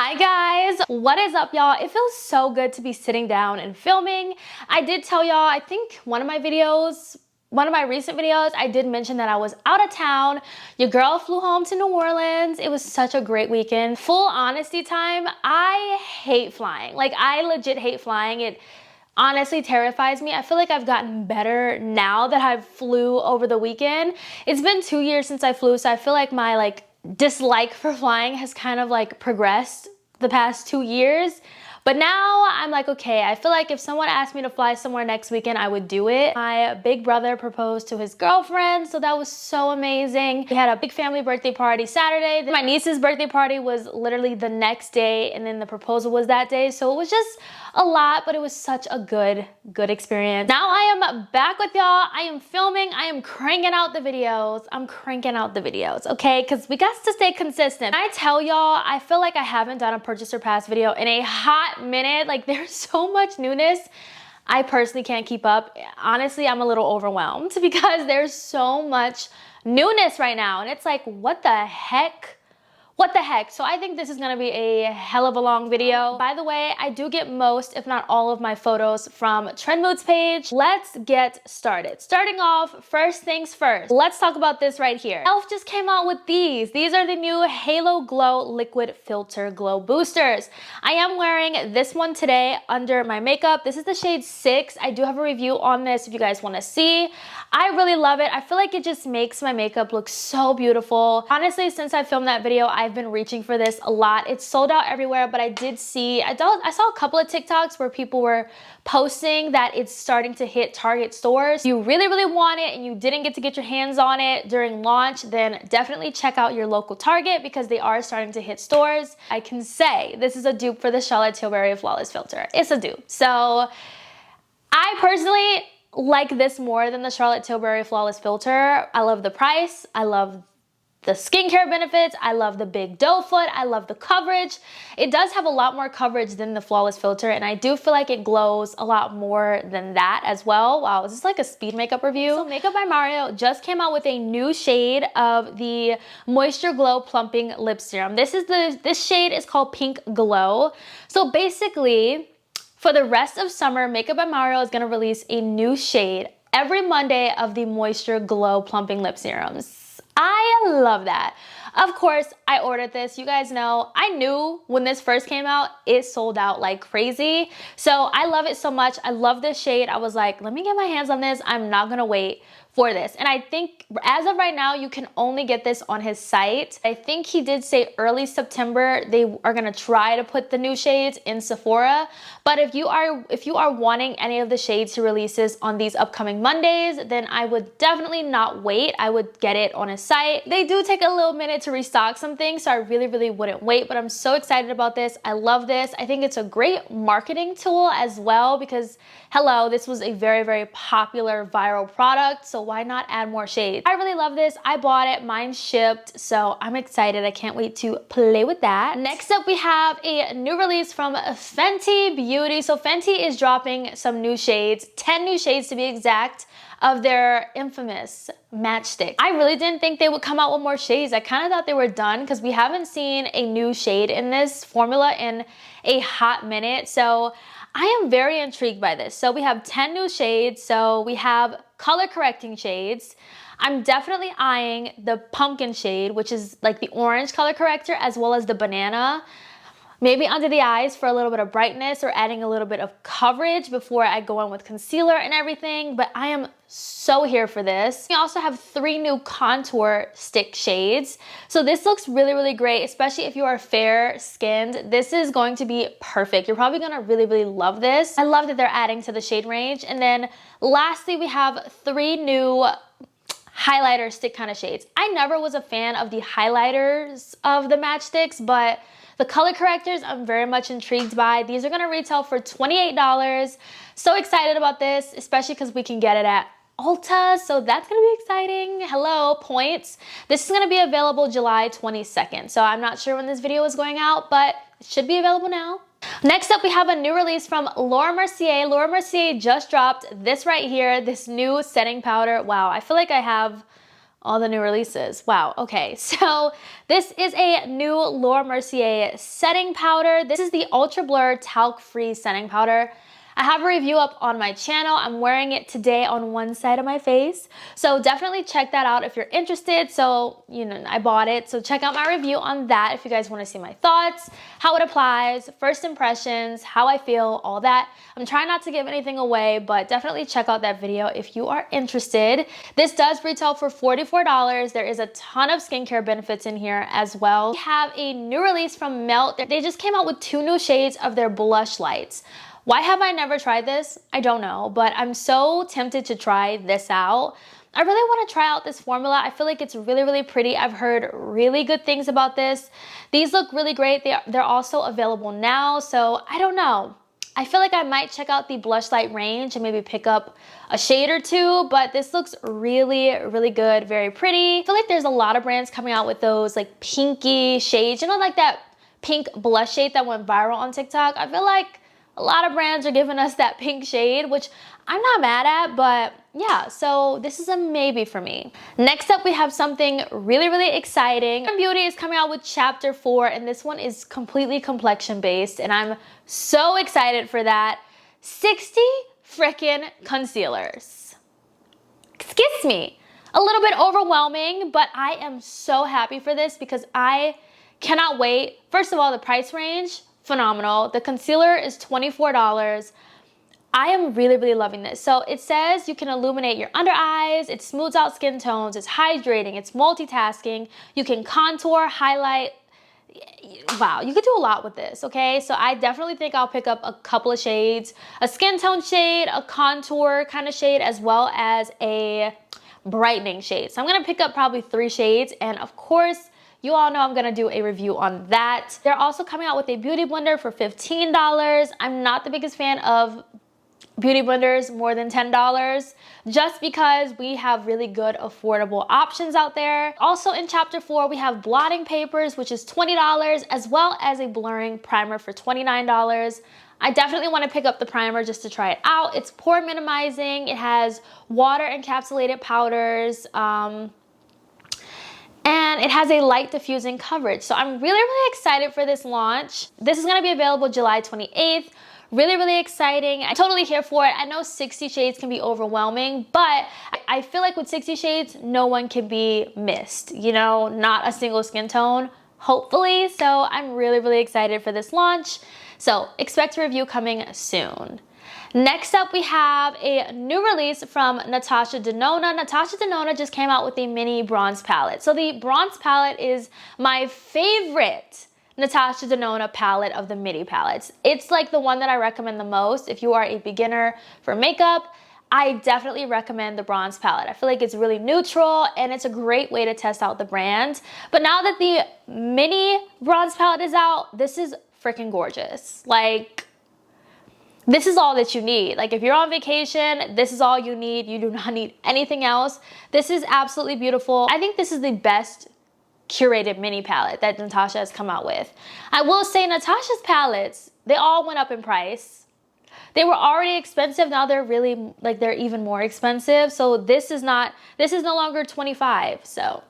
Hi guys, what is up y'all? It feels so good to be sitting down and filming. I did tell y'all, I think one of my recent videos, I did mention that I was out of town. Your girl flew home to New Orleans. It was such a great weekend. Full honesty time, I hate flying. Like, I legit hate flying. It honestly terrifies me. I feel like I've gotten better now that I flew over the weekend. It's been 2 years since I flew, so I feel like my dislike for flying has kind of progressed the past 2 years. But now I'm like, okay, I feel like if someone asked me to fly somewhere next weekend, I would do it. My big brother proposed to his girlfriend, so that was so amazing. We had a big family birthday party Saturday. My niece's birthday party was literally the next day, and then the proposal was that day. So it was just a lot, but it was such a good experience. Now I am back with y'all. I am filming. I am cranking out the videos. I'm cranking out the videos, okay? Because we got to stay consistent. I tell y'all, I feel like I haven't done a purchase or pass video in a hot minute. Like, there's so much newness. I personally can't keep up. Honestly, I'm a little overwhelmed because there's so much newness right now. And it's like, what the heck? What the heck? So I think this is gonna be a hell of a long video. By the way, I do get most, if not all of my photos from Trend Mood's page. Let's get started. Starting off, first things first, let's talk about this right here. e.l.f. just came out with these. These are the new Halo Glow Liquid Filter Glow Boosters. I am wearing this one today under my makeup. This is the shade 6. I do have a review on this if you guys wanna see. I really love it. I feel like it just makes my makeup look so beautiful. Honestly, since I filmed that video, I've been reaching for this a lot. It's sold out everywhere, but I saw a couple of TikToks where people were posting that it's starting to hit Target stores. If you really want it and you didn't get to get your hands on it during launch, then definitely check out your local Target because they are starting to hit stores. I can say this is a dupe for the Charlotte Tilbury Flawless Filter. It's a dupe. So I personally like this more than the Charlotte Tilbury Flawless Filter. I love the price. I love the skincare benefits. I love the big doe foot. I love the coverage. It does have a lot more coverage than the Flawless Filter, and I do feel like it glows a lot more than that as well. Wow, is this like a speed makeup review? So Makeup by Mario just came out with a new shade of the Moisture Glow Plumping Lip Serum. This shade is called Pink Glow. So basically, for the rest of summer, Makeup by Mario is gonna release a new shade every Monday of the Moisture Glow Plumping Lip Serums. I love that. Of course, I ordered this. You guys know, I knew when this first came out, it sold out like crazy. So I love it so much. I love this shade. I was like, let me get my hands on this. I'm not gonna wait for this. And I think as of right now, you can only get this on his site. I think he did say early September they are gonna try to put the new shades in Sephora. But if you are wanting any of the shades he releases on these upcoming Mondays, then I would definitely not wait. I would get it on his site. They do take a little minute to restock some things, so I really wouldn't wait. But I'm so excited about this. I love this. I think it's a great marketing tool as well because, hello, this was a very popular viral product. So why not add more shades? I really love this. I bought it. Mine shipped. So I'm excited. I can't wait to play with that. Next up, we have a new release from Fenty Beauty. So Fenty is dropping some new shades, 10 new shades to be exact, of their infamous matchsticks. I really didn't think they would come out with more shades. I kind of thought they were done because we haven't seen a new shade in this formula in a hot minute. So I am very intrigued by this. So we have 10 new shades. So we have color correcting shades. I'm definitely eyeing the pumpkin shade, which is like the orange color corrector, as well as the banana. Maybe under the eyes for a little bit of brightness or adding a little bit of coverage before I go in with concealer and everything. But I am so here for this. We also have 3 new contour stick shades. So this looks really great, especially if you are fair skinned. This is going to be perfect. You're probably gonna really love this. I love that they're adding to the shade range. And then lastly, we have 3 new highlighter stick kind of shades. I never was a fan of the highlighters of the matchsticks, but the color correctors I'm very much intrigued by. These are gonna retail for $28. So excited about this, especially because we can get it at Ulta, so that's gonna be exciting. Hello, points. This is gonna be available July 22nd. So I'm not sure when this video is going out, but it should be available now. Next up, we have a new release from Laura Mercier. Laura Mercier just dropped this right here, this new setting powder. Wow, I feel like I have all the new releases. Wow, okay. So this is a new Laura Mercier setting powder. This is the Ultra Blur Talc-Free Setting Powder. I have a review up on my channel. I'm wearing it today on one side of my face. So definitely check that out if you're interested. So, you know, I bought it. So check out my review on that if you guys want to see my thoughts, how it applies, first impressions, how I feel, all that. I'm trying not to give anything away, but definitely check out that video if you are interested. This does retail for $44. There is a ton of skincare benefits in here as well. We have a new release from Melt. They just came out with 2 new shades of their blush lights. Why have I never tried this? I don't know, but I'm so tempted to try this out. I really want to try out this formula. I feel like it's really, really pretty. I've heard really good things about this. These look really great. They're also available now, so I don't know. I feel like I might check out the blush light range and maybe pick up a shade or 2, but this looks really, really good, very pretty. I feel like there's a lot of brands coming out with those like pinky shades, you know, like that pink blush shade that went viral on TikTok. I feel like a lot of brands are giving us that pink shade, which I'm not mad at, but yeah, so this is a maybe for me. Next up, we have something really, really exciting. Beauty is coming out with chapter 4, and this one is completely complexion based, and I'm so excited for that. 60 frickin' concealers. Excuse me. A little bit overwhelming, but I am so happy for this because I cannot wait. First of all, the price range, phenomenal. The concealer is $24. I am really, really loving this. So it says you can illuminate your under eyes, it smooths out skin tones, it's hydrating, it's multitasking, you can contour, highlight. Wow, you could do a lot with this, okay? So I definitely think I'll pick up a couple of shades, a skin tone shade, a contour kind of shade, as well as a brightening shade. So I'm gonna pick up probably 3 shades, and of course, you all know I'm gonna do a review on that. They're also coming out with a beauty blender for $15. I'm not the biggest fan of beauty blenders more than $10, just because we have really good affordable options out there. Also in chapter 4, we have blotting papers, which is $20, as well as a blurring primer for $29. I definitely want to pick up the primer just to try it out. It's pore minimizing, it has water encapsulated powders, and it has a light diffusing coverage. So I'm really, really excited for this launch. This is gonna be available July 28th. Really, really exciting. I'm totally here for it. I know 60 shades can be overwhelming, but I feel like with 60 shades, no one can be missed. You know, not a single skin tone, hopefully. So I'm really, really excited for this launch. So expect a review coming soon. Next up, we have a new release from Natasha Denona. Natasha Denona just came out with a mini bronze palette. So the bronze palette is my favorite Natasha Denona palette of the mini palettes. It's like the one that I recommend the most. If you are a beginner for makeup, I definitely recommend the bronze palette. I feel like it's really neutral and it's a great way to test out the brand. But now that the mini bronze palette is out, this is freaking gorgeous. Like, this is all that you need. Like, if you're on vacation, this is all you need. You do not need anything else. This is absolutely beautiful. I think this is the best curated mini palette that Natasha has come out with. I will say Natasha's palettes, they all went up in price. They were already expensive. Now they're really, like, they're even more expensive. So this is no longer $25. So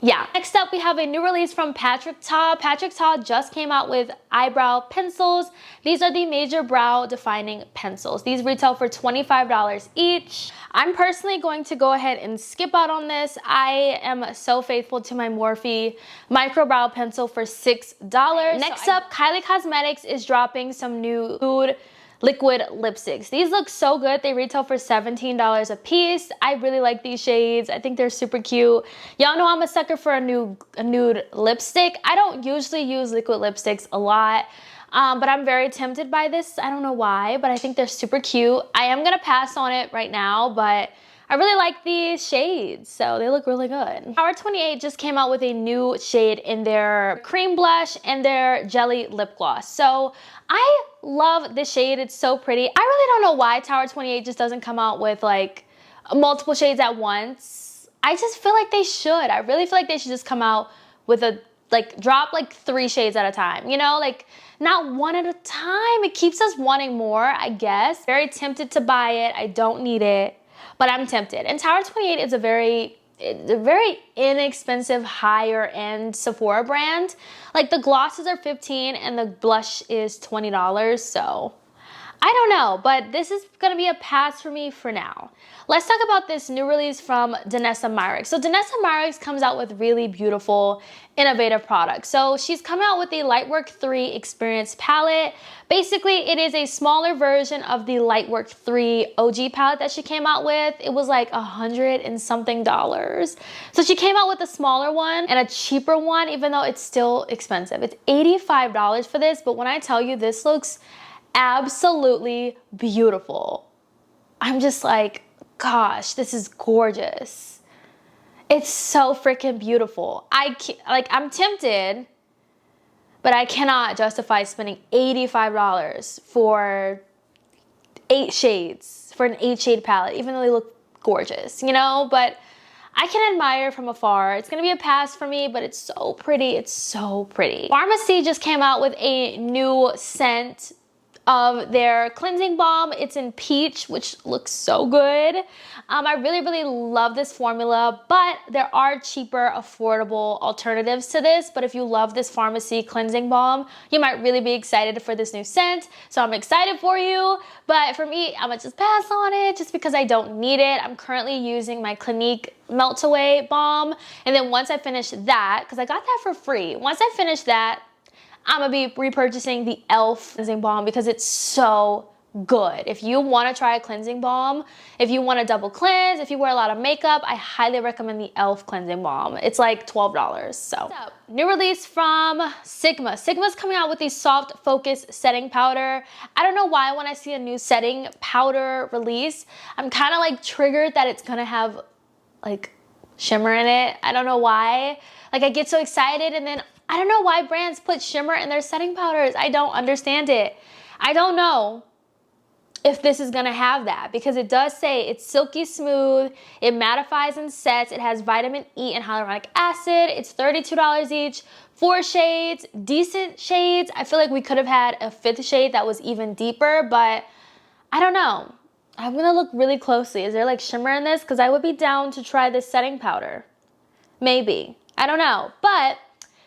yeah. Next up, we have a new release from Patrick Ta. Patrick Ta just came out with eyebrow pencils. These are the major brow defining pencils. These retail for $25 each. I'm personally going to go ahead and skip out on this. I am so faithful to my Morphe micro brow pencil for $6. Next up, Kylie Cosmetics is dropping some new nude liquid lipsticks. These look so good. They retail for $17 a piece. I really like these shades. I think they're super cute. Y'all know I'm a sucker for a nude lipstick. I don't usually use liquid lipsticks a lot, but I'm very tempted by this. I don't know why, but I think they're super cute. I am gonna pass on it right now, but I really like these shades, so they look really good. Tower 28 just came out with a new shade in their cream blush and their jelly lip gloss. So I love this shade, it's so pretty. I really don't know why Tower 28 just doesn't come out with like multiple shades at once. I just feel like they should. I really feel like they should just come out with drop like 3 shades at a time, you know, like not one at a time. It keeps us wanting more, I guess. Very tempted to buy it. I don't need it, but I'm tempted. And Tower 28 is a very a very inexpensive, higher end Sephora brand. Like the glosses are $15 and the blush is $20, so I don't know, but this is gonna be a pass for me for now. Let's talk about this new release from Danessa. So Danessa comes out with really beautiful, innovative products. So she's come out with the Lightwork 3 Experience palette. Basically, it is a smaller version of the Lightwork 3 OG palette that she came out with. It was like $100 and something. So she came out with a smaller one and a cheaper one, even though it's still expensive. It's $85 for this, but when I tell you this looks absolutely beautiful, I'm just like, gosh, this is gorgeous. It's so freaking beautiful. I'm tempted, but I cannot justify spending $85 for 8 shades, for an 8-shade palette, even though they look gorgeous, you know? But I can admire from afar. It's gonna be a pass for me, but it's so pretty. It's so pretty. Pharmacy just came out with a new scent of their cleansing balm. It's in peach, which looks so good. I really, really love this formula, but there are cheaper, affordable alternatives to this. But if you love this Pharmacy cleansing balm, you might really be excited for this new scent. So I'm excited for you, but for me, I'm gonna just pass on it just because I don't need it. I'm currently using my Clinique Melt Away balm. And then once I finish that, because I got that for free, once I finish that, I'm gonna be repurchasing the e.l.f. cleansing balm because it's so good. If you want to try a cleansing balm, if you want to double cleanse, if you wear a lot of makeup, I highly recommend the e.l.f. cleansing balm. It's like $12. So new release from Sigma. Sigma's coming out with the Soft Focus Setting Powder. I don't know why when I see a new setting powder release, I'm kind of like triggered that it's gonna have like shimmer in it. I don't know why. Like I get so excited, and then I don't know why brands put shimmer in their setting powders. I don't understand it. I don't know if this is gonna have that, because it does say it's silky smooth, it mattifies and sets, it has vitamin E and hyaluronic acid, it's $32 each, 4 shades, decent shades. I feel like we could have had a 5th shade that was even deeper, but I don't know. I'm gonna look really closely. Is there like shimmer in this? Because I would be down to try this setting powder. Maybe. I don't know, but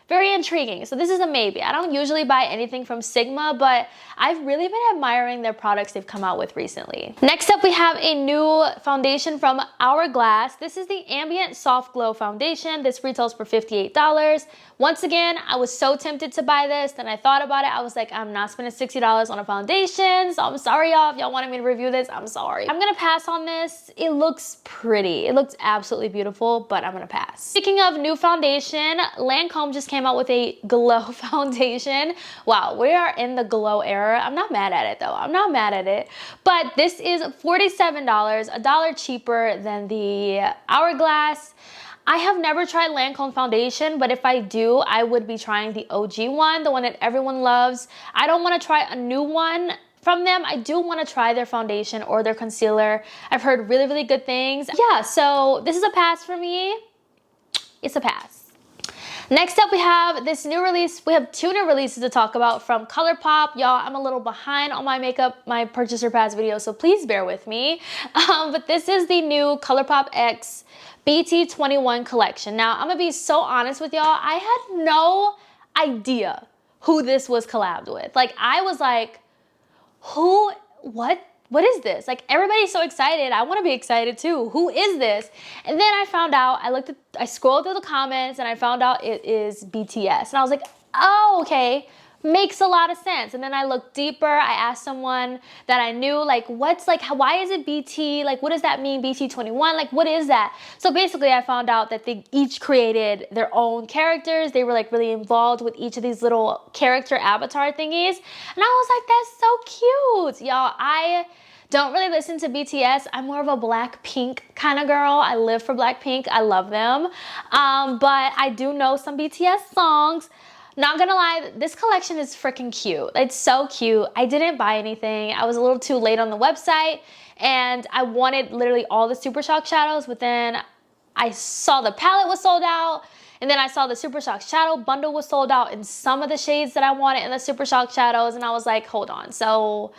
very intriguing. So this is a maybe. I don't usually buy anything from Sigma, but I've really been admiring their products they've come out with recently. Next up, we have a new foundation from Hourglass. This is the Ambient Soft Glow Foundation. This retails for $58. Once again, I was so tempted to buy this. Then I thought about it. I was like, I'm not spending $60 on a foundation. So I'm sorry, y'all. If y'all wanted me to review this, I'm sorry. I'm gonna pass on this. It looks pretty. It looks absolutely beautiful, but I'm gonna pass. Speaking of new foundation, Lancome just came out with a glow foundation. Wow, we are in the glow era. I'm not mad at it though. I'm not mad at it. But this is $47, $1 cheaper than the Hourglass. I have never tried Lancome foundation, but if I do, I would be trying the OG one, the one that everyone loves. I don't want to try a new one from them. I do want to try their foundation or their concealer. I've heard really, really good things. Yeah, so this is a pass for me. It's a pass. Next up, we have this new release. We have 2 new releases to talk about from Colourpop. Y'all, I'm a little behind on my makeup, my purchase or pass video, so please bear with me. But this is the new Colourpop X BT21 collection. Now, I'm gonna be so honest with y'all. I had no idea who this was collabed with. Like, I was like, what is this? Like, everybody's so excited. I want to be excited too. Who is this? And then I found out, I scrolled through the comments and I found out it is BTS. And I was like, oh, okay. Makes a lot of sense. And then I looked deeper. I asked someone that I knew, like, why is it BT? Like, what does that mean, BT21? Like, what is that? So basically, I found out that they each created their own characters. They were like really involved with each of these little character avatar thingies. And I was like, that's so cute. Y'all, I don't really listen to BTS. I'm more of a Blackpink kind of girl. I live for Blackpink. I love them. But I do know some BTS songs. Not gonna lie, this collection is freaking cute. It's so cute. I didn't buy anything. I was a little too late on the website and I wanted literally all the Super Shock shadows, but then I saw the palette was sold out And then I saw the Super Shock Shadow bundle was sold out in some of the shades that I wanted in the Super Shock Shadows, and I was like, hold on. So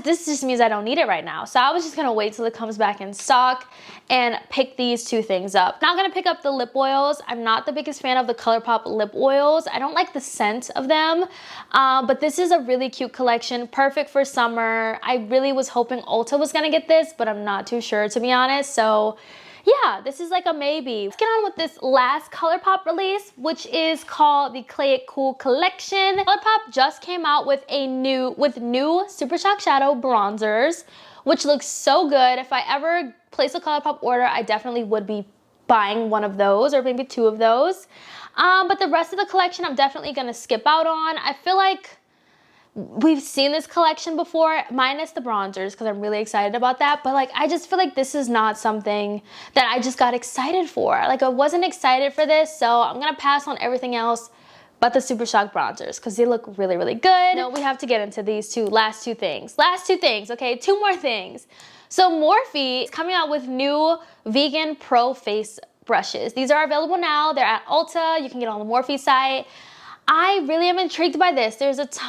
this just means I don't need it right now. So I was just gonna wait till it comes back in stock and pick these two things up. Now I'm gonna pick up the lip oils. I'm not the biggest fan of the Colourpop lip oils. I don't like the scent of them, but this is a really cute collection, perfect for summer. I really was hoping Ulta was gonna get this, but I'm not too sure, to be honest. So yeah, this is like a maybe. Let's get on with this last Colourpop release, which is called the Play It Cool collection. Colourpop just came out with new Super Shock Shadow bronzers, which looks so good. If I ever place a Colourpop order, I definitely would be buying one of those or maybe two of those. But the rest of the collection, I'm definitely gonna skip out on. I feel like we've seen this collection before, minus the bronzers, because I'm really excited about that. But like, I just feel like this is not something that I just got excited for. Like, I wasn't excited for this, so I'm gonna pass on everything else but the Super Shock bronzers, because they look really, really good. No, we have to get into these last two things, okay? Two more things. So Morphe is coming out with new vegan pro face brushes. These are available now. They're at Ulta. You can get on the Morphe site. I really am intrigued by this. There's just a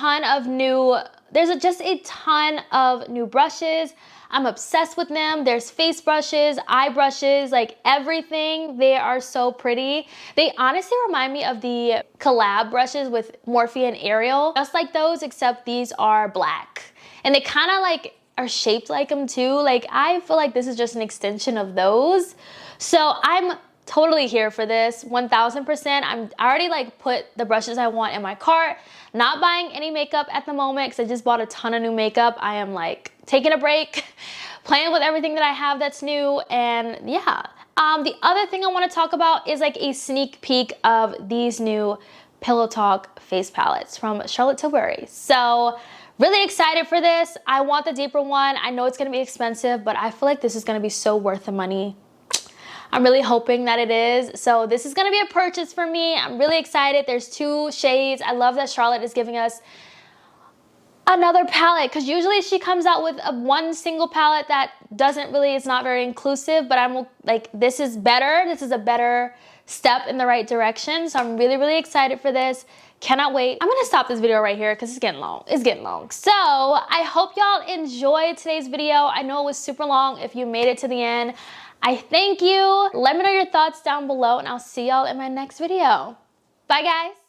ton of new brushes. I'm obsessed with them. There's face brushes, eye brushes, like everything. They are so pretty. They honestly remind me of the collab brushes with Morphe and Ariel. Just like those, except these are black. And they kind of like are shaped like them too. Like, I feel like this is just an extension of those. So I'm totally here for this, 1000%. I already like put the brushes I want in my cart. Not buying any makeup at the moment because I just bought a ton of new makeup. I am like taking a break, playing with everything that I have that's new, and yeah. The other thing I want to talk about is like a sneak peek of these new Pillow Talk face palettes from Charlotte Tilbury. So really excited for this. I want the deeper one. I know it's going to be expensive, but I feel like this is going to be so worth the money. I'm really hoping that it is. So this is gonna be a purchase for me. I'm really excited. There's two shades. I love that Charlotte is giving us another palette, because usually she comes out with one single palette that it's not very inclusive, but I'm like, this is better. This is a better step in the right direction. So I'm really, really excited for this. Cannot wait. I'm gonna stop this video right here because it's getting long. It's getting long. So I hope y'all enjoyed today's video. I know it was super long. If you made it to the end, I thank you. Let me know your thoughts down below, and I'll see y'all in my next video. Bye, guys.